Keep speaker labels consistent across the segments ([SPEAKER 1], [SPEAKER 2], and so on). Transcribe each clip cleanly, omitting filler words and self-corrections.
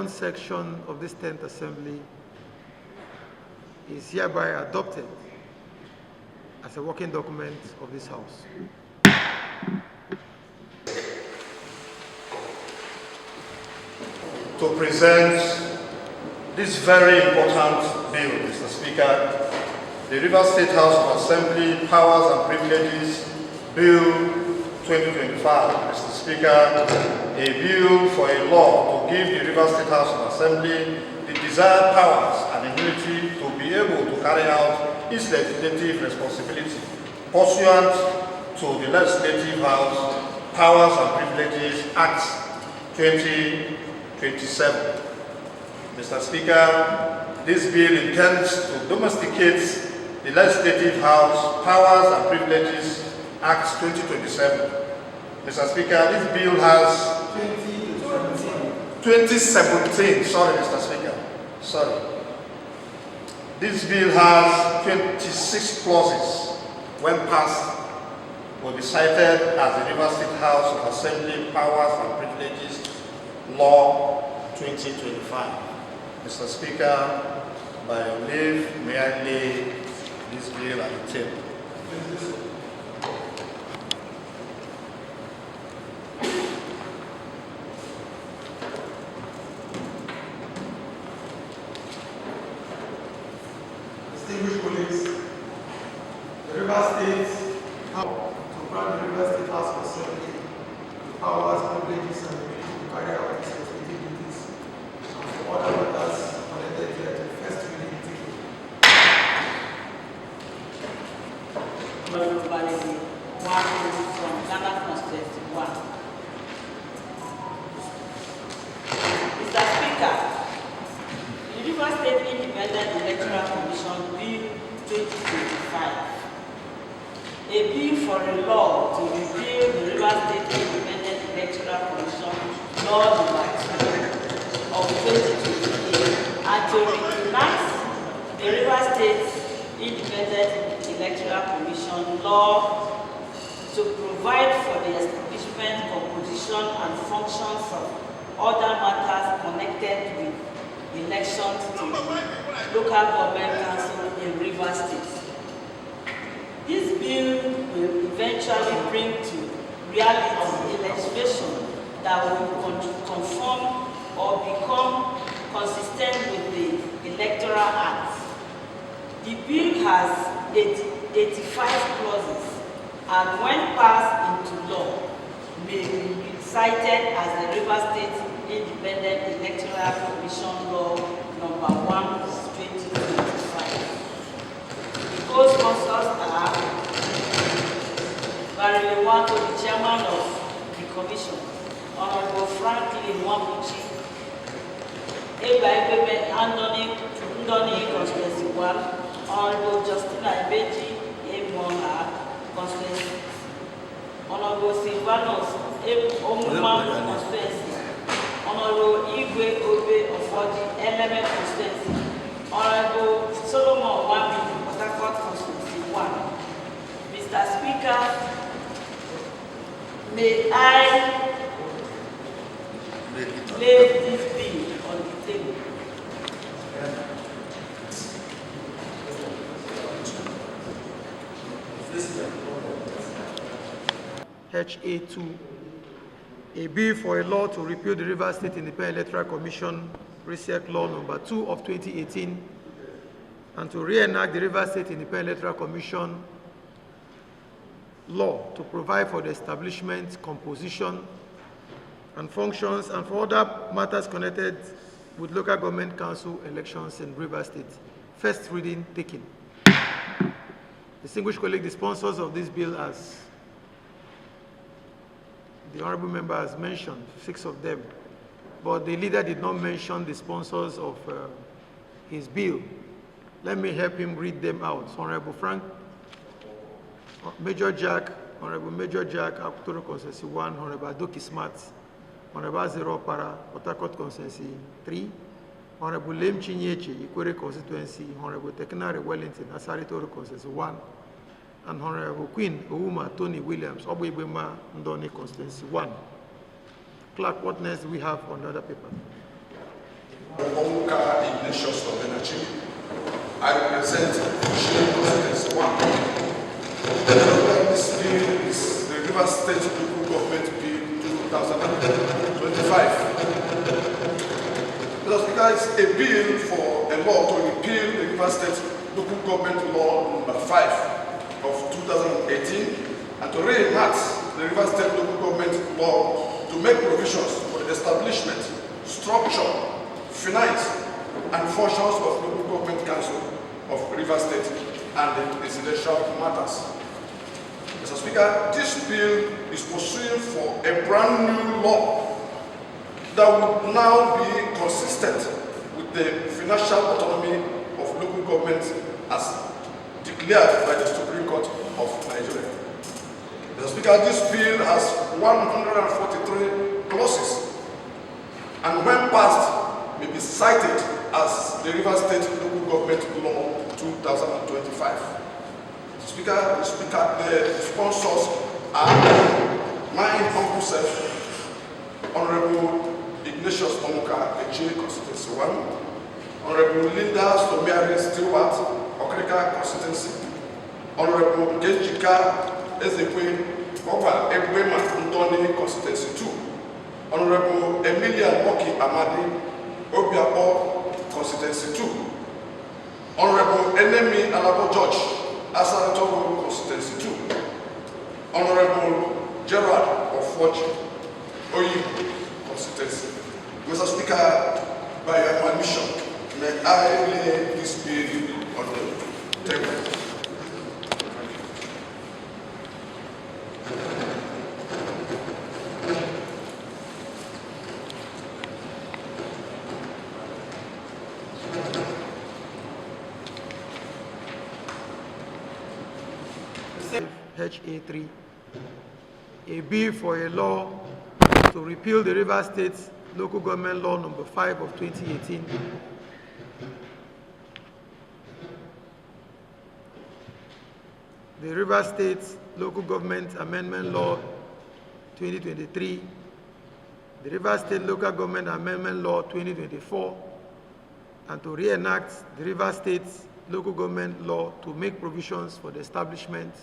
[SPEAKER 1] Section of this 10th Assembly is hereby adopted as a working document of this House.
[SPEAKER 2] To present this very important bill, Mr. Speaker, the Rivers State House of Assembly Powers and Privileges Bill 2025, Mr. Speaker, a bill for a law to give the Rivers State House of Assembly the desired powers and immunity to be able to carry out its legislative responsibility pursuant to the Legislative House Powers and Privileges Act 2027. Mr. Speaker, this bill intends to domesticate the Legislative House Powers and Privileges Act 2027. Mr. Speaker, this bill has 2017, sorry Mr. Speaker, sorry. This bill has 26 clauses. When passed, will be cited as the Rivers State House of Assembly Powers and Privileges Law 2025. Mr. Speaker, by your leave, may I lay this bill at the table.
[SPEAKER 1] Distinguished colleagues, the Rivers State House to grant the Rivers State House of Assembly the powers, privileges, and ability to carry out its legislative duties, and for other matters connected to the first reading ticket.
[SPEAKER 3] From Ghana Constituency 1. Mr. Speaker, the Rivers State Independent Electoral Commission Bill 2025, a bill for a law to repeal the Rivers State Independent Electoral Commission Law No. 2 of 2028 and to recognize the Rivers State Independent Electoral Commission Law to provide for the establishment, composition, and functions of other matters connected with elections to local government council in Rivers State. This bill will eventually bring to reality a legislation that will conform or become consistent with the Electoral Act. The bill has 85 clauses and when passed into law may be cited as the Rivers State Independent Electoral Commission Law No. 1 of 2025. The co-sponsors are Barry Lewanto, the chairman of the commission, Honorable Franklin Wamuchi, Eba Ebebe Andoni Constituency 1, Honorable Justina Ibeji Ebonha Constituency, Honorable Silvanos Omuma Constituency, Honorable Igwe Obe of the Element Constituency, Honorable Solomon Wami Port Harcourt Constituency 1. Mr. Speaker, May I lay this bill on the table?
[SPEAKER 1] HA2, a bill for a law to repeal the Rivers State Independent Electoral Commission Reset Law number 2 of 2018 and to reenact the Rivers State Independent Electoral Commission law to provide for the establishment, composition, and functions and for other matters connected with local government council elections in Rivers State. First reading taken. Distinguished colleagues, the sponsors of this bill, as the honorable member has mentioned, 6 of them, but the leader did not mention the sponsors of his bill. Let me help him read them out. Honorable Frank, Major Jack, Honorable Major Jack, Electoral Consensus 1, Honorable Adoki Smart, Honorable Zero Para, Port Harcourt Consensus 3, Honorable Lem Chinyeche, Ikwere Constituency, Honorable Teknare Wellington, Asari Toro Consensus 1, and Honorable Queen Ouma Tony Williams, Obuibema Ndoni Constituency 1. Clerk, what next do we have on the other paper?
[SPEAKER 4] I represent Shilling Constituency 1. This bill is the Rivers State Local Government Bill 2025. Because it's a bill for a law to repeal the Rivers State Local Government Law number 5 of 2018 and to reenact the Rivers State Local Government Law to make provisions for the establishment, structure, finance, and functions of local government council of Rivers State and the residential matters. Mr. Speaker, this bill is pursuing for a brand new law that would now be consistent with the financial autonomy of local governments as declared by the Supreme Court of Nigeria. Mr. Speaker, this bill has 143 clauses and when passed may be cited as the Rivers State Local Government Law 2025. The sponsors are my humble self, Honorable Ignatius Omuka, Eche Constituency 1, Honorable Linda Stomiari Stewart, Okrika Constituency, Honorable Gejika Ezekwe Oba Ebwema Ndoni Constituency 2, Honorable Emilia Moki Amadi Obiabo Constituency 2, Honorable Enemi Alabo George Asaratogo Constituency 2, Honorable Gerard Ofoji Oyi Constituency. Mr. Speaker, by your permission, may I lay this bill on the table.
[SPEAKER 1] HA3, a bill for a law to repeal the Rivers State Local Government Law number 5 of 2018. The Rivers State Local Government Amendment Law 2023, the Rivers State Local Government Amendment Law 2024, and to reenact the Rivers State Local Government Law to make provisions for the establishment,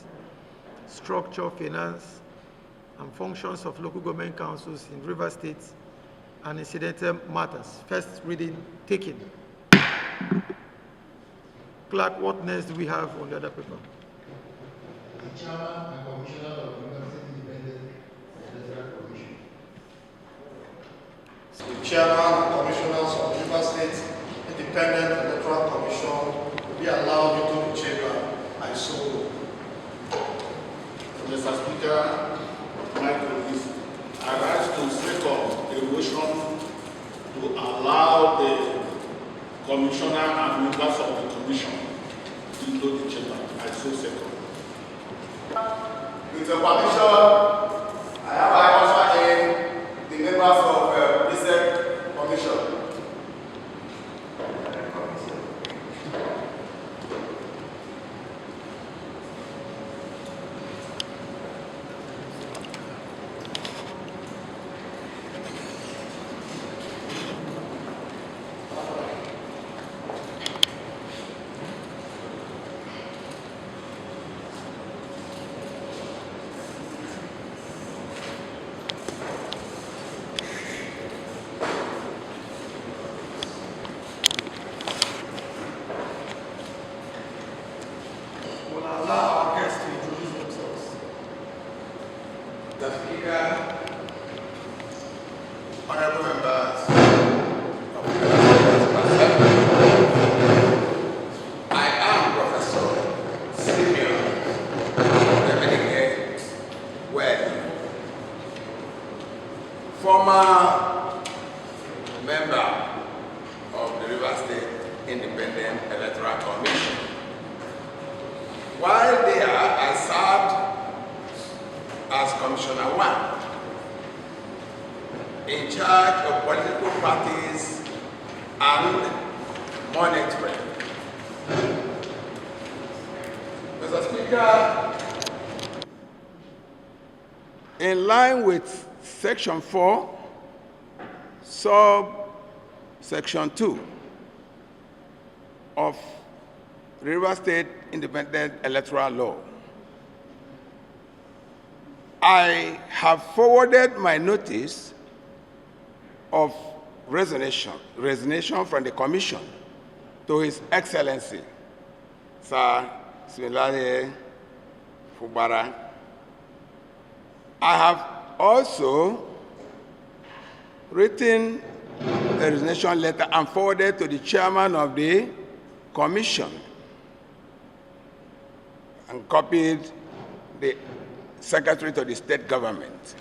[SPEAKER 1] structure, finance, and functions of local government councils in Rivers State and incidental matters. First reading taken. Clerk, what next do we have on the other paper?
[SPEAKER 5] The Chairman and Commissioner of the Rivers State Independent Electoral Commission.
[SPEAKER 2] The Chairman and Commissioners of the Rivers State Independent Electoral Commission will be allowed into the chamber. I so move.
[SPEAKER 6] Mr. Speaker, my colleagues, I rise to second a motion to allow the Commissioner and members of the Commission into the chamber. I so second.
[SPEAKER 7] With your permission, I have also in the members of the Reset Commission.
[SPEAKER 8] Mr. Speaker, honorable members of the Assembly, I am Professor Simeon Well, former member of the River State Independent Electoral Commission. While there, I served as Commissioner 1 in charge of political parties and monitoring. Mr. Speaker, in line with Section 4, Section 2 of River State Independent Electoral Law, I have forwarded my notice of resignation from the Commission to His Excellency, Sir Similare Fubara. I have also written a resignation letter and forwarded to the chairman of the Commission and copied the Secretary to the State Government.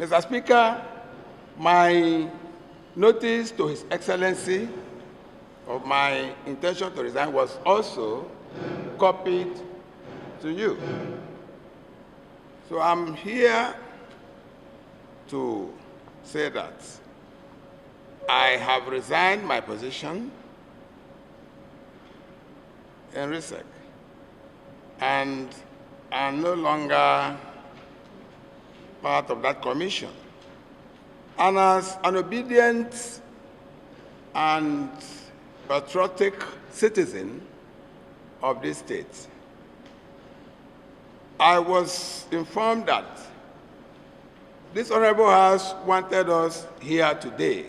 [SPEAKER 8] Mr. Speaker, my notice to His Excellency of my intention to resign was also copied to you. So I'm here to say that I have resigned my position in RISEC and I'm no longer part of that commission. And as an obedient and patriotic citizen of this state, I was informed that this Honorable House wanted us here today.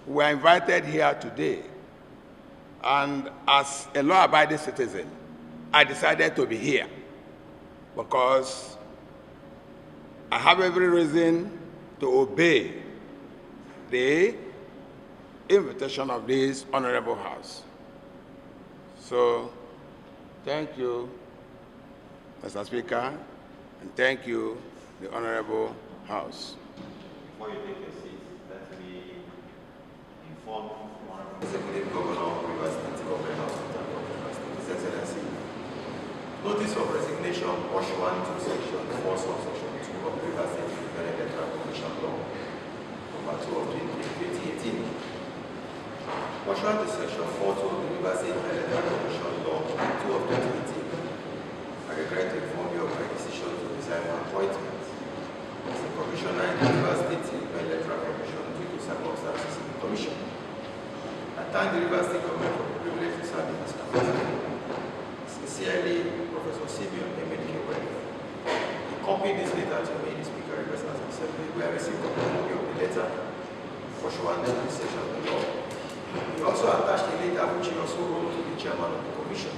[SPEAKER 8] We were invited here today. And as a law-abiding citizen, I decided to be here because I have every reason to obey the invitation of this Honorable House. So, thank you, Mr. Speaker, and thank you, the Honorable House.
[SPEAKER 1] Before you take your seat, let me inform the Executive Governor of River State Government House of His Excellency. Notice of resignation, pursuant to Section 4, Subsection 2 of the River State Independent Electoral Commission Law, number 2 of 2018. Pursuant to Section 4 of the River State Electoral Commission Law, 2 of 2018, I regret to inform you of my decision to resign my appointment as the Commissioner in the River State Independent Electoral Commission due to circumstances in the Commission. I thank the River State Government for the privilege to serve in this capacity. Sincerely, Professor Simeon Well. He copied this letter to me, the Speaker of the Assembly, where I received a copy of the letter pursuant to the section of the law. He also attached a letter which he also wrote to the chairman of the commission,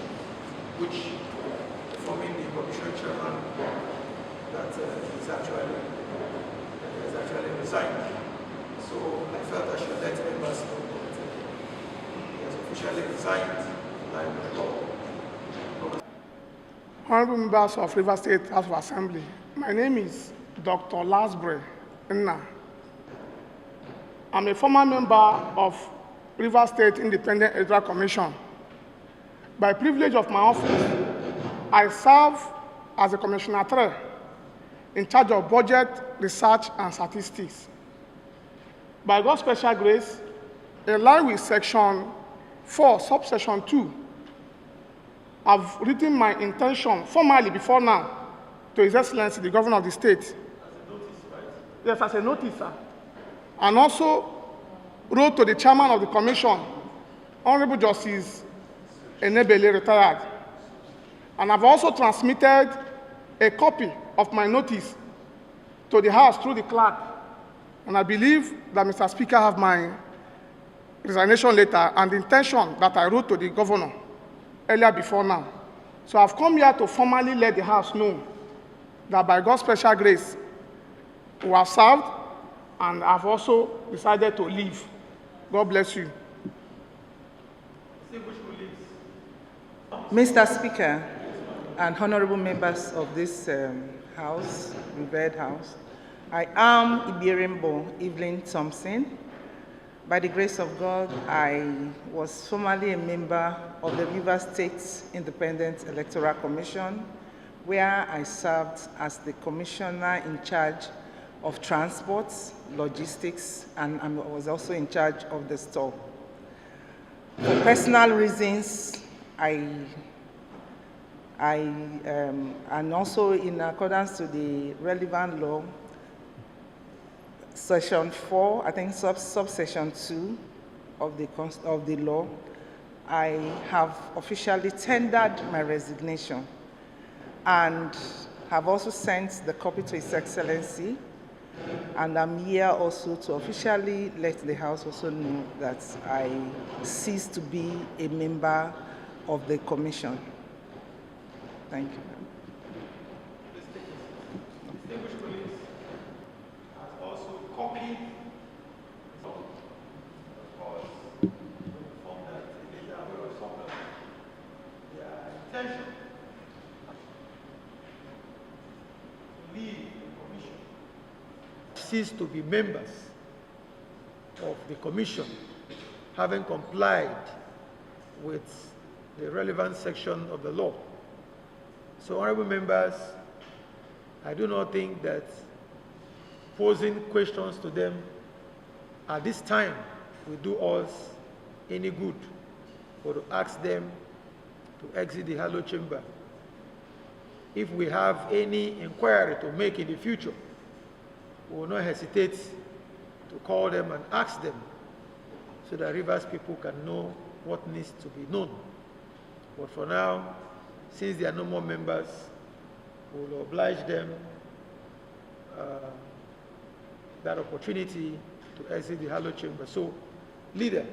[SPEAKER 1] which informing the commission chairman that he's actually resigned. So I felt I should let members know that he has officially resigned in line with the law.
[SPEAKER 9] Honorable members of River State House of Assembly, my name is Dr. Lasbre Nna. I'm a former member of River State Independent Electoral Commission. By privilege of my office, I serve as a Commissioner 3 in charge of budget, research, and statistics. By God's special grace, in line with Section 4, Subsection 2, I've written my intention formally before now to His Excellency, the Governor of the State. As
[SPEAKER 1] a notice, right?
[SPEAKER 9] Yes, as a notice, sir. And also wrote to the Chairman of the Commission, Honorable Justice ENEBELI, retired. And I've also transmitted a copy of my notice to the House through the clerk. And I believe that Mr. Speaker have my resignation letter and the intention that I wrote to the Governor earlier before now. So I've come here to formally let the House know that by God's special grace, who have served and have also decided to leave. God bless you.
[SPEAKER 10] Mr. Speaker and honorable members of this House, revered House, I am Ibirimbo Evelyn Thompson. By the grace of God, I was formerly a member of the Rivers State Independent Electoral Commission, where I served as the commissioner in charge of transport, logistics, and I was also in charge of the store. For personal reasons, and also in accordance to the relevant law, Section 4, I think subsection 2 of the law, I have officially tendered my resignation and have also sent the copy to His Excellency. And I'm here also to officially let the House also know that I cease to be a member of the Commission. Thank you.
[SPEAKER 1] Distinguished colleagues, has also copied of course, inform that they are aware of some of their intention to leave the Commission. Cease to be members of the Commission, having complied with the relevant section of the law. So, honorable members, I do not think that posing questions to them at this time will do us any good, or to ask them to exit the hallowed chamber. If we have any inquiry to make in the future, we will not hesitate to call them and ask them, so that Rivers people can know what needs to be known. But for now, since there are no more members, we will oblige them that opportunity to exit the hallowed chamber. So, leader,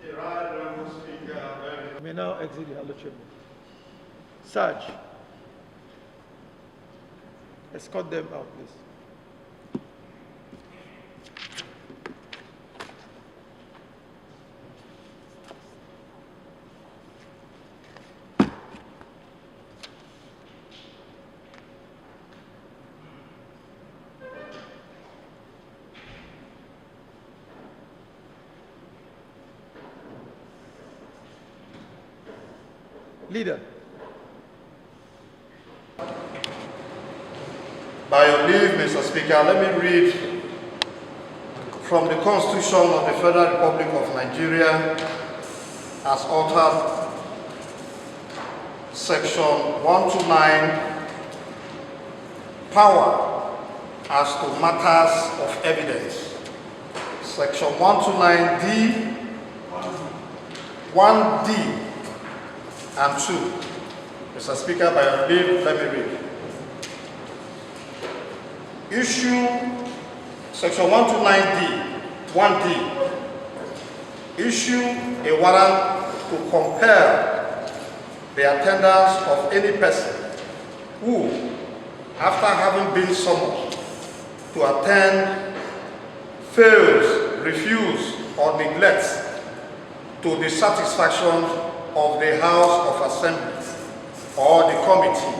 [SPEAKER 1] you may now exit the hallowed chamber. Sarge, escort them out, please. Leader.
[SPEAKER 2] By your leave, Mr. Speaker, let me read from the Constitution of the Federal Republic of Nigeria as altered, Section 129, Power as to matters of evidence. Section 129D, 1D, and 2. Mr. Speaker, by your leave, let me read. Issue Section 129D, 1D. Issue a warrant to compel the attendance of any person who, after having been summoned to attend, fails, refuses, or neglects to the satisfaction of the House of Assembly or the committee,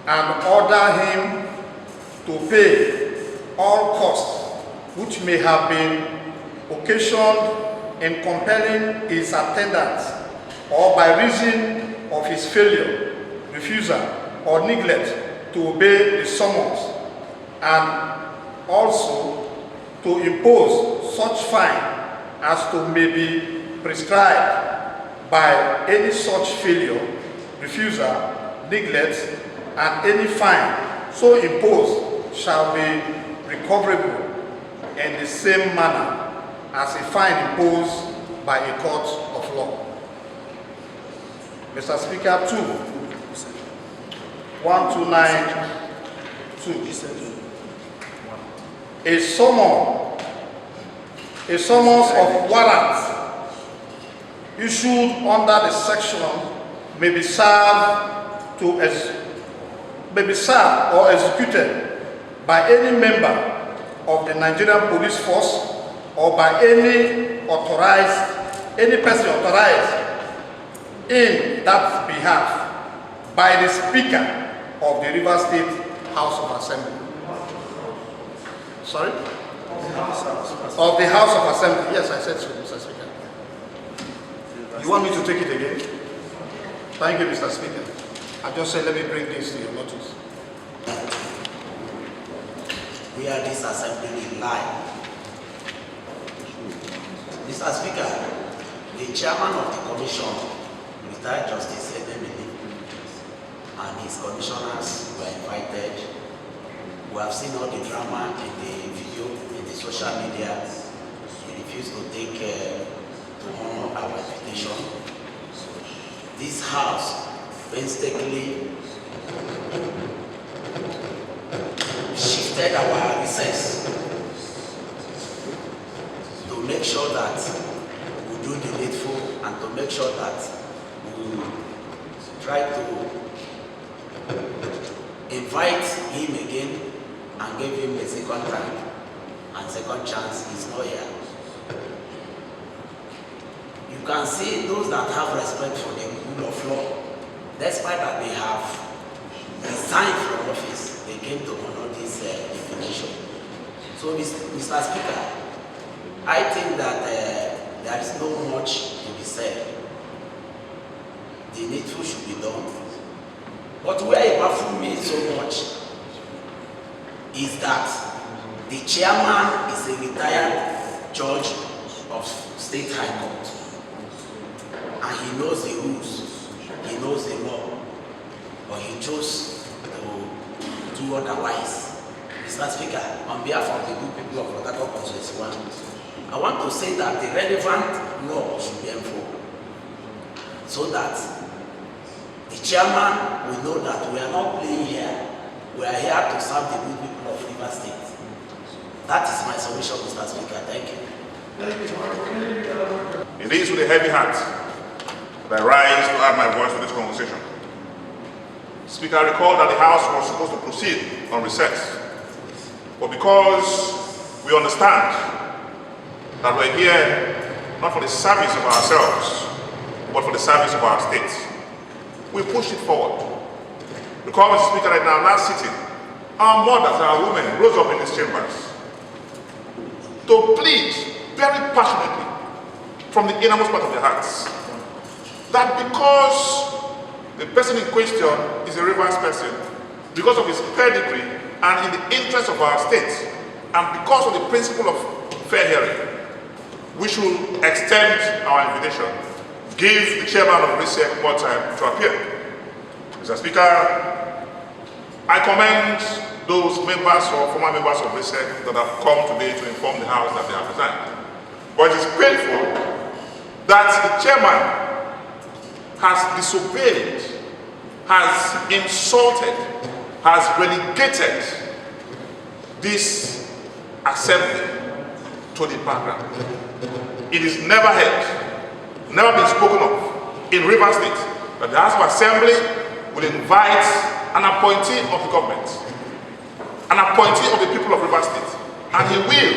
[SPEAKER 2] and order him to pay all costs which may have been occasioned in compelling his attendance, or by reason of his failure, refusal, or neglect to obey the summons, and also to impose such fine as to may be prescribed by any such failure, refusal, neglect, and any fine so imposed shall be recoverable in the same manner as a fine imposed by a court of law. Mr. Speaker, 1292. A summons of warrant issued under the section may be served may be served or executed by any member of the Nigerian police force or by any person authorized in that behalf by the Speaker of the Rivers State House of Assembly. Sorry? Of the House of Assembly. Yes, I said so, Mr. Speaker. You want me to take it again? Thank you, Mr. Speaker. I just said, let me bring this to your notice.
[SPEAKER 11] We are this assembly in line. Mr. Speaker, the chairman of the commission, retired Justice ENEBELI, and his commissioners were invited. We have seen all the drama in the video, in the social media. He refused to take to honor our invitation. This house painstakingly shifted our recess to make sure that we do the needful and to make sure that we try to invite him again and give him a second time and second chance. He's not here. You can see those that have respect for the rule of law, despite that they have resigned from office, they came to honor this definition. So, Mr. Speaker, I think that there is not much to be said. The needful should be done. But where it baffles me so much is that the chairman is a retired judge of State High Court. And he knows the rules, he knows the law, but he chose to do otherwise. Mr. Speaker, on behalf of the good people of Protocol Constituency 1, I want to say that the relevant law should be enforced so that the chairman will know that we are not playing here. We are here to serve the good people of Rivers State. That is my submission, Mr. Speaker. Thank you.
[SPEAKER 6] It is with a heavy heart that I rise to add my voice to this conversation. Speaker, I recall that the House was supposed to proceed on recess, but because we understand that we're here not for the service of ourselves, but for the service of our state, we pushed it forward. Because, Mr. Speaker, right now, last sitting, our mothers, our women rose up in these chambers to plead very passionately from the innermost part of their hearts that because the person in question is a Rivers person, because of his pedigree and in the interest of our state, and because of the principle of fair hearing, we should extend our invitation, give the chairman of RISEC more time to appear. Mr. Speaker, I commend those members or former members of RISEC that have come today to inform the House that they have resigned. But it is painful that the chairman has disobeyed, has insulted, has relegated this assembly to the background. It is never heard, never been spoken of in Rivers State that the House of Assembly will invite an appointee of the government, an appointee of the people of Rivers State, and he will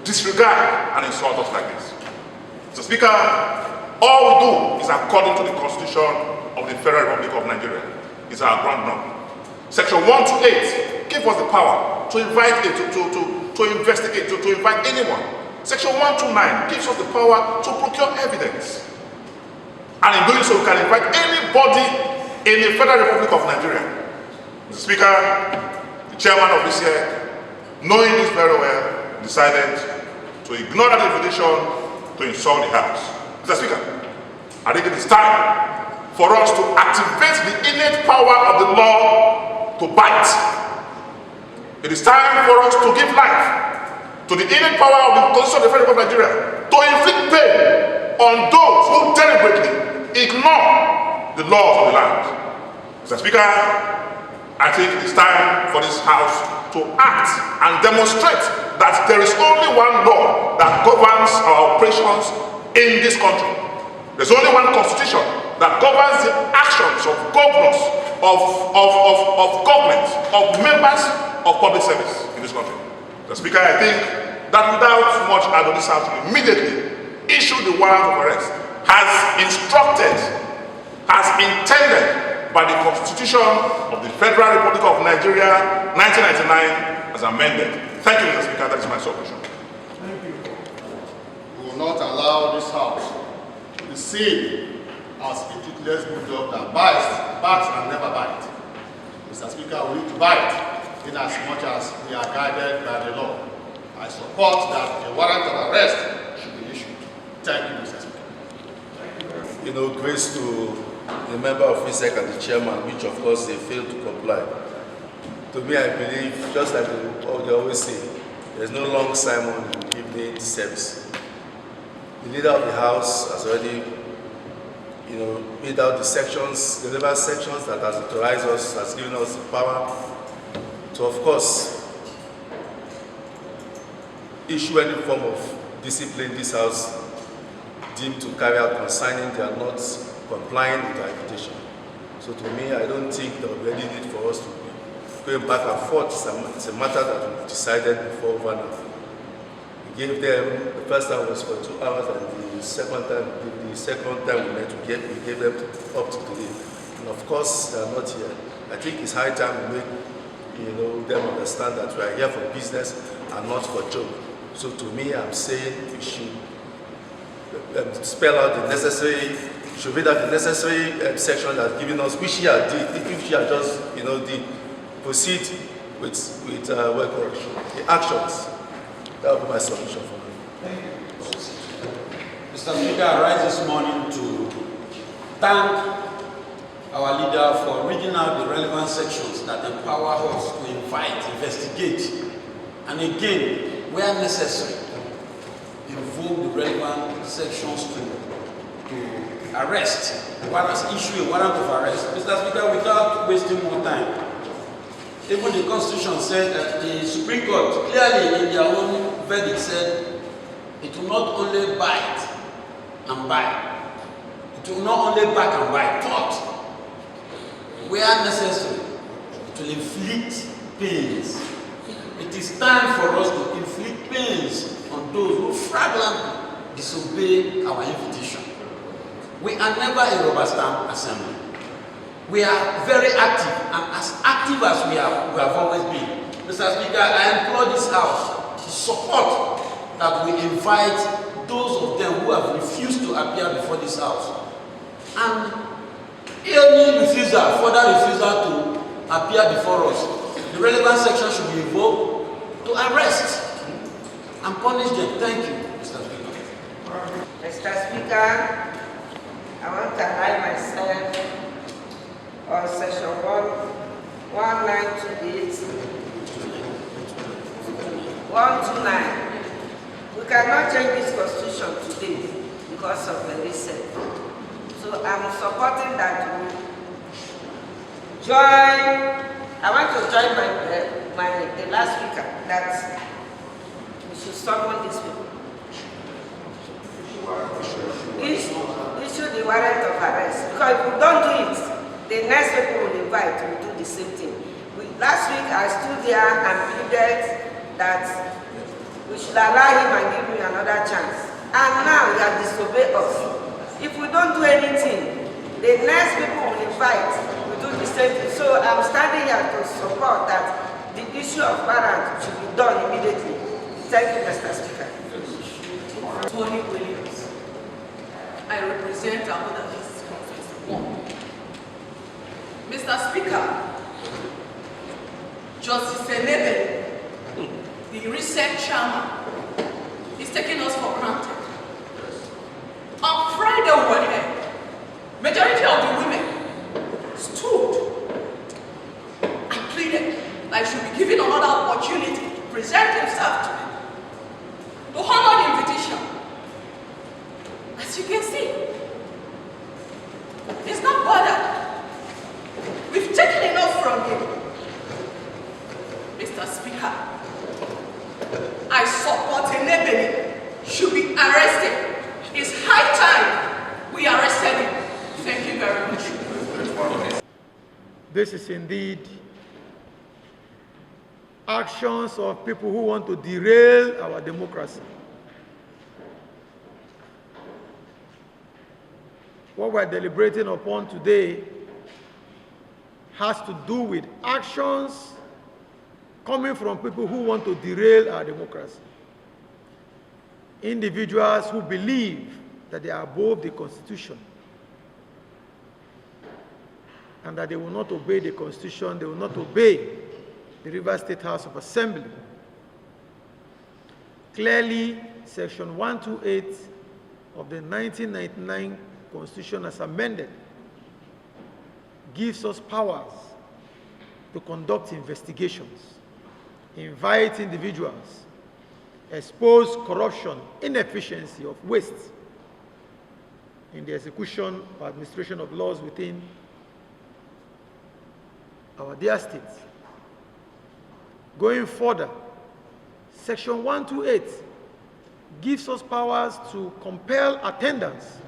[SPEAKER 6] disregard and insult us like this. So, Speaker, all we do is according to the Constitution of the Federal Republic of Nigeria. It's our ground norm. Section 128 gives us the power to invite, to investigate, to invite anyone. Section 129 gives us the power to procure evidence. And in doing so, we can invite anybody in the Federal Republic of Nigeria. Mr. Speaker, the chairman of this year, knowing this very well, decided to ignore that invitation to insult the House. Mr. Speaker, I think it is time for us to activate the innate power of the law to bite. It is time for us to give life to the innate power of the Constitution of the Federal Republic of Nigeria to inflict pain on those who deliberately ignore the laws of the land. Mr. Speaker, I think it is time for this House to act and demonstrate that there is only one law that governs our operations in this country. There's only one constitution that governs the actions of governors, of government, of members of public service in this country. The Speaker, I think that without much ado, this House will immediately issue the warrant of arrest, has instructed, has intended by the Constitution of the Federal Republic of Nigeria, 1999, as amended. Thank you, Mr. Speaker. That is my submission.
[SPEAKER 1] Thank you.
[SPEAKER 7] We will not allow this House to be seen as a toothless bulldog that barks and never bites. Mr. Speaker, we need to bite in as much as we are guided by the law. I support that a warrant of arrest should be issued. Thank you, Mr. Speaker.
[SPEAKER 12] You know, grace to the member of ISEC and the chairman, which of course they failed to comply. To me, I believe, just like they always say, there's no long sermon in evening service. The leader of the House has already, made out the sections, the relevant sections that has authorized us, has given us the power to, of course, issue any form of discipline this House deemed to carry out concerning they are not complying with our invitation. So to me, I don't think there will be any need for us to be going back and forth. It's a matter that we've decided before over now. We gave them, the first time was for 2 hours, and the second time we met, we gave them up to today. And of course, they are not here. I think it's high time we make them understand that we are here for business and not for joke. So to me, I'm saying we should spell out the necessary, should read out the necessary section that's given us, which she had did, if she had just, did proceed with the actions. That would be my submission for me.
[SPEAKER 1] Thank you.
[SPEAKER 13] Mr. Speaker, I rise this morning to thank our leader for reading out the relevant sections that empower us to invite, investigate, and again, where necessary, invoke the relevant sections to arrest, issue a warrant of arrest. Mr. Speaker, without wasting more time, even the Constitution said that the Supreme Court clearly in their own verdict said it will not only bite and bite, it will not only back and bite, but where necessary, it will inflict pains. It is time for us to inflict pains on those who flagrantly disobey our invitation. We are never a rubber stamp assembly. We are very active, and as active as we have always been. Mr. Speaker, I implore this House to support that we invite those of them who have refused to appear before this House. And any further refusal to appear before us, the relevant section should be invoked to arrest and punish them. Thank you, Mr. Speaker.
[SPEAKER 3] Mr. Speaker, I want to align myself on section 1928, 129. We cannot change this constitution today because of the reset. So I'm supporting that we join. I want to join the last speaker that we should summon these people. Issue the warrant of arrest. Because if we don't do it, the next people will invite will do the same thing. Last week I stood there and pleaded that we should allow him and give me another chance. And now he has disobeyed us. If we don't do anything, the next people will invite will do the same thing. So I'm standing here to support that the issue of warrant should be done immediately. Thank you, Mr. Speaker.
[SPEAKER 14] Tony Williams. I represent our other conference 1. Mr. Speaker, Justice ENEBELI, the recent chairman, is taking us for granted. On Friday we were here. Majority of the women stood and pleaded that he should be given another opportunity to present himself to me, to honor the invitation. As you can see, he's not bothered. We've taken enough from him. Mr. Speaker, I support ENEBELI should be arrested. It's high time we arrested him. Thank you very much.
[SPEAKER 1] This is indeed actions of people who want to derail our democracy. What we're deliberating upon today has to do with actions coming from people who want to derail our democracy. Individuals who believe that they are above the Constitution and that they will not obey the Constitution, they will not obey the Rivers State House of Assembly. Clearly, Section 128 of the 1999 Constitution as amended gives us powers to conduct investigations, invite individuals, expose corruption, inefficiency of waste in the execution or administration of laws within our dear states. Going further, Section 128 gives us powers to compel attendance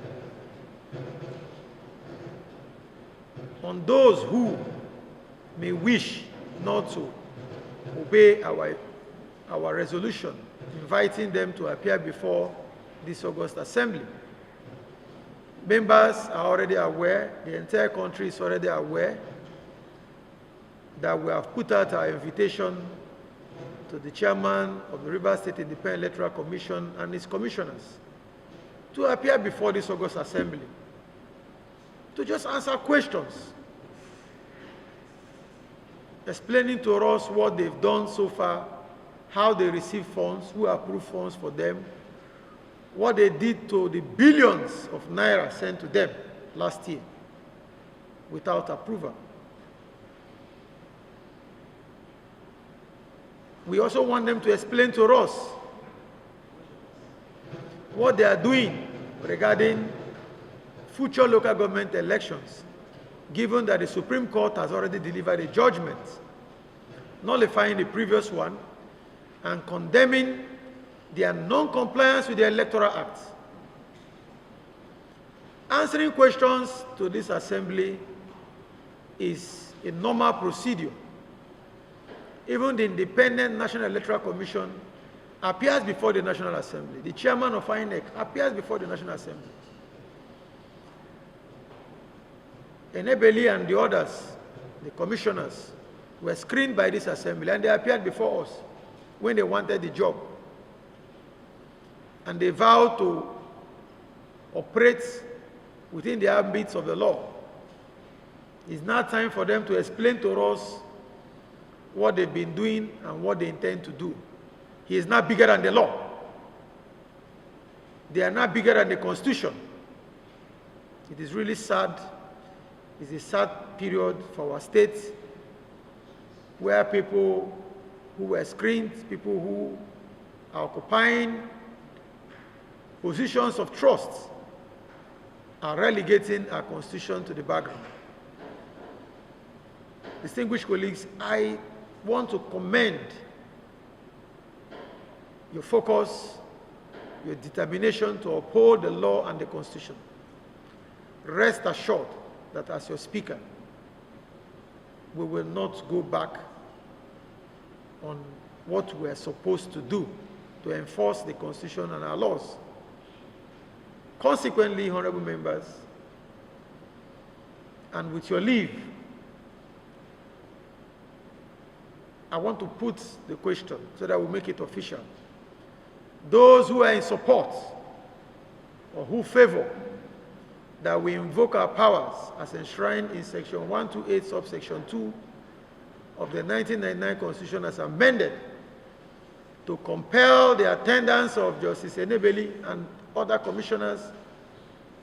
[SPEAKER 1] on those who may wish not to obey our resolution, inviting them to appear before this August Assembly. Members are already aware, the entire country is already aware that we have put out our invitation to the chairman of the Rivers State Independent Electoral Commission and his commissioners to appear before this August Assembly, to just answer questions, explaining to us what they've done so far, how they receive funds, who approved funds for them, what they did to the billions of Naira sent to them last year without approval. We also want them to explain to us what they are doing regarding future local government elections, given that the Supreme Court has already delivered a judgment nullifying the previous one and condemning their non-compliance with the Electoral Act. Answering questions to this assembly is a normal procedure. Even the Independent National Electoral Commission appears before the National Assembly. The chairman of INEC appears before the National Assembly. ENEBELI and the others, the commissioners, were screened by this assembly and they appeared before us when they wanted the job. And they vowed to operate within the ambits of the law. It's now time for them to explain to us what they've been doing and what they intend to do. He is not bigger than the law. They are not bigger than the Constitution. It is really sad. It's a sad period for our state where people who were screened, people who are occupying positions of trust are relegating our Constitution to the background. Distinguished colleagues, I want to commend your focus, your determination to uphold the law and the Constitution. Rest assured that as your speaker, we will not go back on what we are supposed to do to enforce the Constitution and our laws. Consequently, honorable members, and with your leave, I want to put the question so that we make it official. Those who are in support or who favor that we invoke our powers as enshrined in Section 128, subsection 2 of the 1999 Constitution as amended to compel the attendance of Justice ENEBELI and other commissioners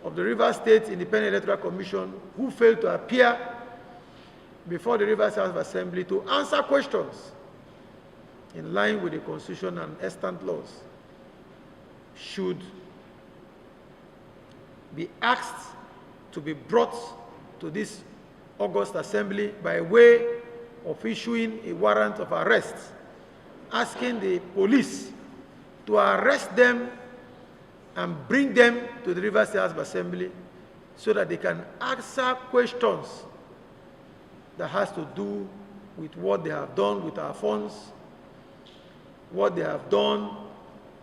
[SPEAKER 1] of the Rivers State Independent Electoral Commission who failed to appear before the Rivers House of Assembly to answer questions in line with the Constitution and extant laws should be asked to be brought to this August Assembly by way of issuing a warrant of arrest, asking the police to arrest them and bring them to the Rivers House of Assembly so that they can answer questions that has to do with what they have done with our funds, what they have done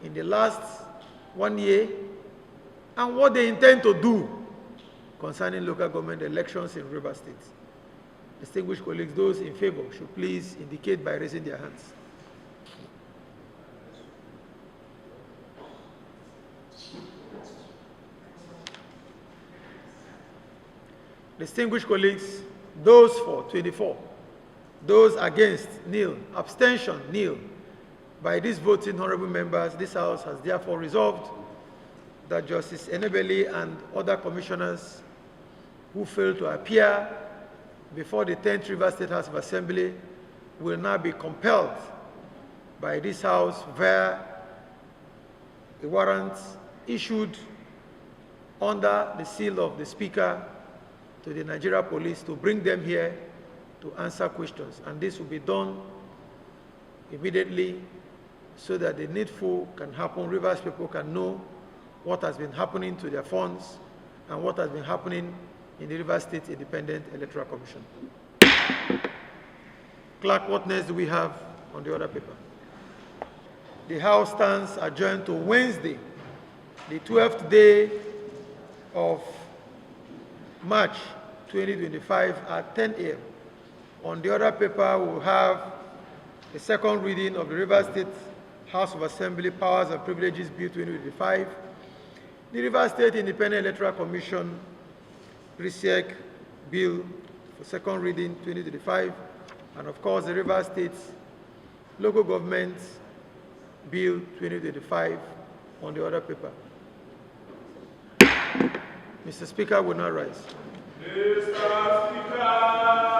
[SPEAKER 1] in the last 1 year, and what they intend to do concerning local government elections in Rivers State. Distinguished colleagues, those in favor should please indicate by raising their hands. Distinguished colleagues, those for 24, those against nil, abstention nil. By these voting honorable members, this House has therefore resolved that Justice ENEBELI and other commissioners who failed to appear before the 10th Rivers State House of Assembly will now be compelled by this House via a warrant issued under the seal of the Speaker to the Nigeria Police to bring them here to answer questions. And this will be done immediately so that the needful can happen. Rivers people can know what has been happening to their funds and what has been happening in the Rivers State Independent Electoral Commission. Clerk, what next do we have on the other paper? The House stands adjourned to Wednesday, the 12th day of March 2025 at 10 a.m. On the other paper, we will have the second reading of the Rivers State House of Assembly Powers and Privileges Bill 2025, the Rivers State Independent Electoral Commission PRESEC Bill for second reading 2025, and of course the Rivers State Local Government Bill 2025 on the other paper. Mr. Speaker will now rise.
[SPEAKER 15] Mr. Speaker.